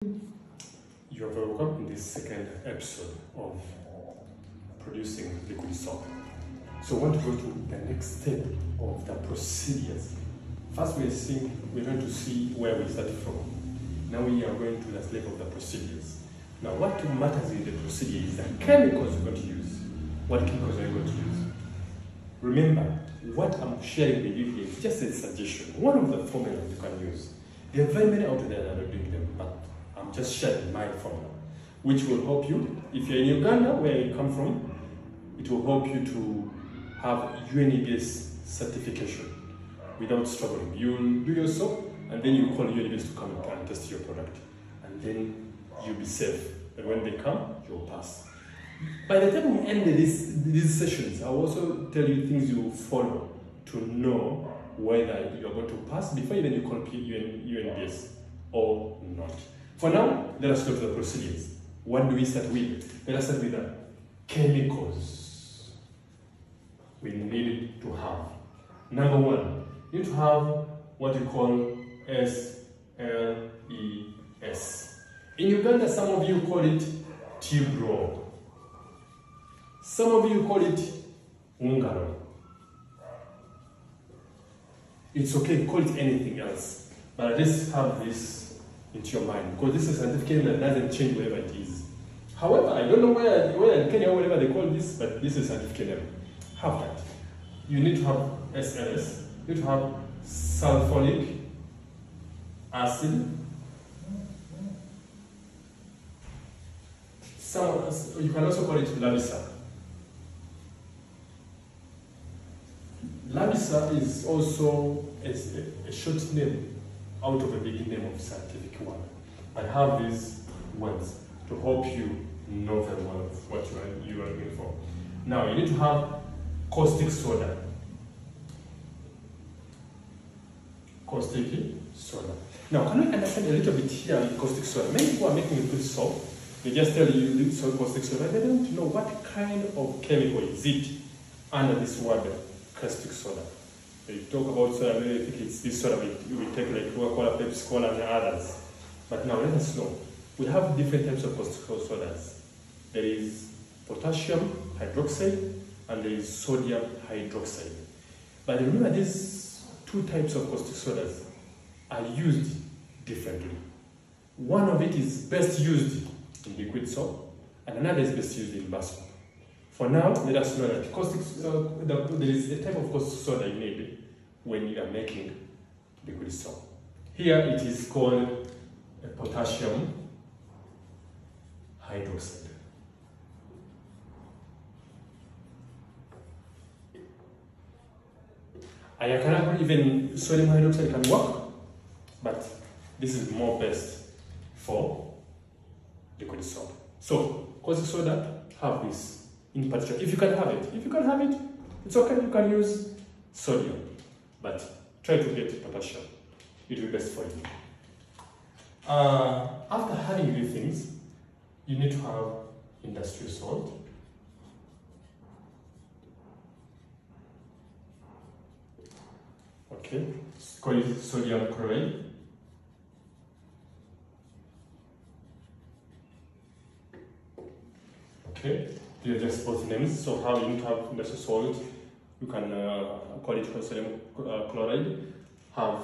You are very welcome in this second episode of producing liquid soap. So I want to go to the next step of the procedures. First we're going to see where we started from. Now we are going to the step of the procedures. Now what matters in the procedure is the chemicals we're going to use. What chemicals are you going to use? Remember, what I'm sharing with you here is just a suggestion. One of the formulas you can use. There are very many out there that are doing them, but I'm just sharing my formula, which will help you. If you're in Uganda, where you come from, it will help you to have UNEBS certification without struggling. You'll do your soap, and then you call UNEBS to come and test your product, and then you'll be safe. And when they come, you'll pass. By the time we end these sessions, I'll also tell you things you will follow to know whether you're going to pass before even you complete UNEBS or not. For now, let us go to the procedures. What do we start with? Let us start with the chemicals we need to have. Number one, you need to have what we call SLES. In Uganda, some of you call it Tibro. Some of you call it Ungaro. It's okay, call it anything else, but at least have this into your mind, because this is a certificate that doesn't change wherever it is. However, I don't know where in Kenya, whatever they call this, but this is a certificate. Have that. You need to have SLS, you need to have sulfuric acid. You can also call it Labisa. Labisa is also a short name out of a big name of scientific one. I have these words to help you know very well what you are looking for. Now you need to have caustic soda. Caustic soda. Now can we understand a little bit here with caustic soda? Many people are making a good soap. They just tell you use caustic soda. They don't know what kind of chemical is it under this word caustic soda. They talk about soda, maybe think it's this soda we take like Coca-Cola, Pepsi Cola, and others. But now let us know. We have different types of caustic sodas. There is potassium hydroxide and there is sodium hydroxide. But remember, these two types of caustic sodas are used differently. One of it is best used in liquid soap, and another is best used in bar soap. For now, let us know that there is a type of caustic soda you need when you are making liquid soap. Here it is called a potassium hydroxide. Even sodium hydroxide can work, but this is more best for liquid soap. So, caustic soda, have this. In particular, if you can have it, it's okay, you can use sodium, but try to get potassium. It will be best for you. After having these things, you need to have industrial salt. Okay, call it sodium chloride. Okay. These are just both names. So how you need to have industrial salt, you can call it sodium chloride. Have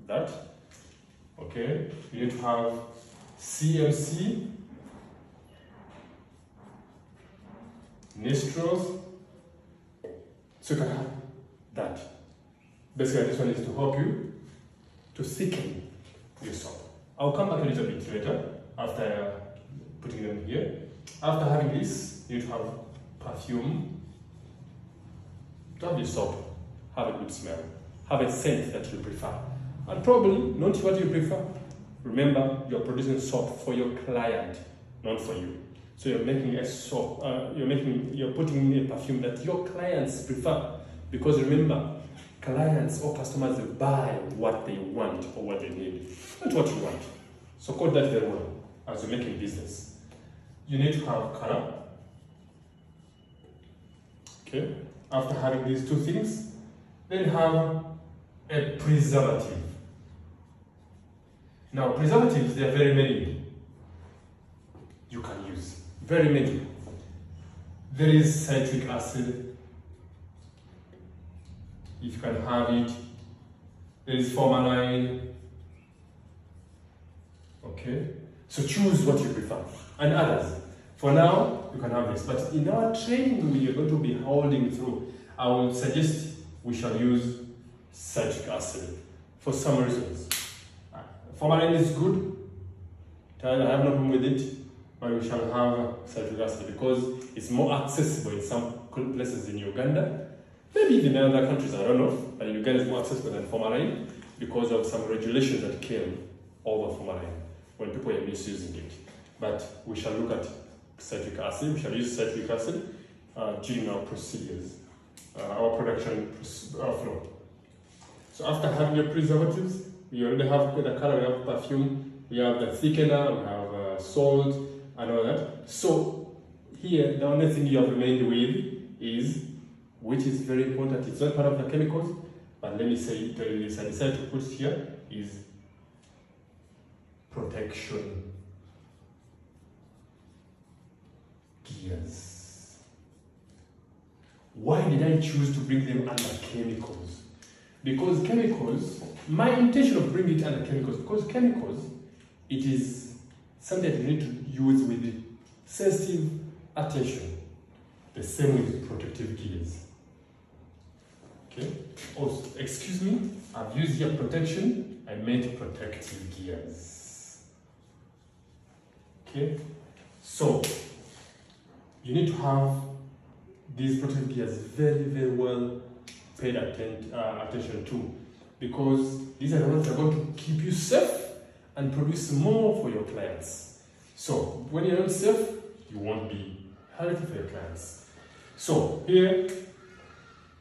that. Okay. You need to have CMC, nitrous. So you can have that. Basically, this one is to help you to thicken your soap. I'll come back a little bit later after putting them here. After having this, you need to have perfume. To have your soap, have a good smell. Have a scent that you prefer. And probably not what you prefer. Remember, you're producing soap for your client, not for you. So you're making a soap, you're putting in a perfume that your clients prefer. Because remember, clients or customers will buy what they want or what they need, not what you want. So code that very well as you're making business. You need to have color. Okay. After having these two things, then have a preservative. Now, preservatives, there are very many. you can use. Very many. There is citric acid, if you can have it. There is formalin. Okay, so choose what you prefer, and others. For now, you can have this, but in our training we are going to be holding through. I will suggest we shall use citric acid for some reasons. Formalin is good, I have no problem with it, but we shall have citric acid because it's more accessible in some places in Uganda. Maybe even in other countries, I don't know, but in Uganda it's more accessible than formalin because of some regulations that came over formalin when people are misusing it. But we shall look at citric acid, we shall use citric acid during our procedures, our production flow. So after having your preservatives, we already have the color, we have perfume, we have the thickener, we have salt and all that. So here, the only thing you have remained with is, which is very important, it's not part of the chemicals, but let me say, I decided to put here, is protection gears. Why did I choose to bring them under chemicals? Because chemicals, my intention of bringing it under chemicals, because chemicals, it is something that you need to use with sensitive attention. The same with protective gears. Okay? Also, excuse me, I've used here protection, I meant protective gears. Okay? So, you need to have these protective gears very, very well paid attention to, because these are the ones that are going to keep you safe and produce more for your clients. So when you're not safe, you won't be healthy for your clients. So here,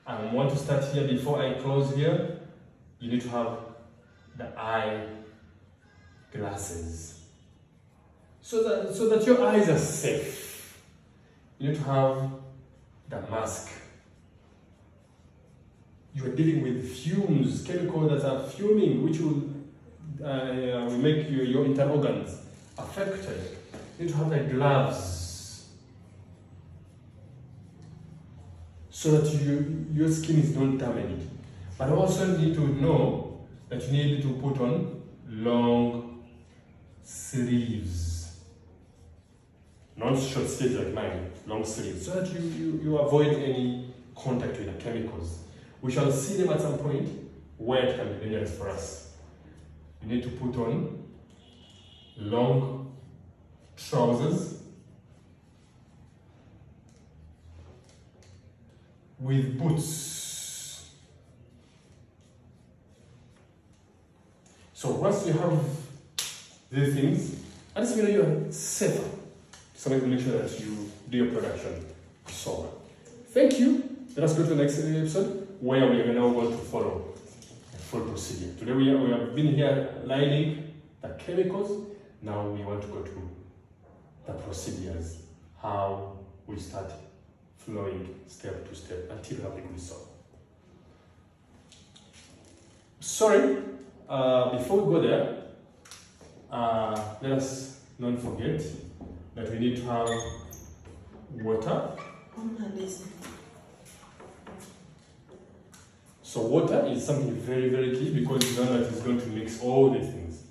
I want to start here before I close here. You need to have the eye glasses so that your eyes are safe. You need to have the mask. You are dealing with fumes, chemicals that are fuming, which will make your internal organs affected. You need to have the gloves so that your skin is not damaged. But also need to know that you need to put on long sleeves. Not short sleeves like mine, long sleeves, so that you avoid any contact with the chemicals. We shall see them at some point where it can be dangerous for us. You need to put on long trousers with boots. So once you have these things, at least you know you're safer. So make sure that you do your production. So, thank you. Let us go to the next episode where we are now going to follow the full procedure. Today we have been here lining the chemicals. Now we want to go to the procedures, how we start flowing step to step until we have the good soap. Sorry, before we go there, let us not forget that we need to have water. So water is something very, very key because you know that it's going to mix all these things.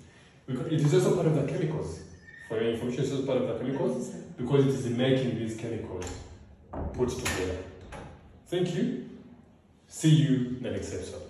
It is also part of the chemicals. For your information, it's also part of the chemicals because it is making these chemicals put together. Thank you. See you in the next episode.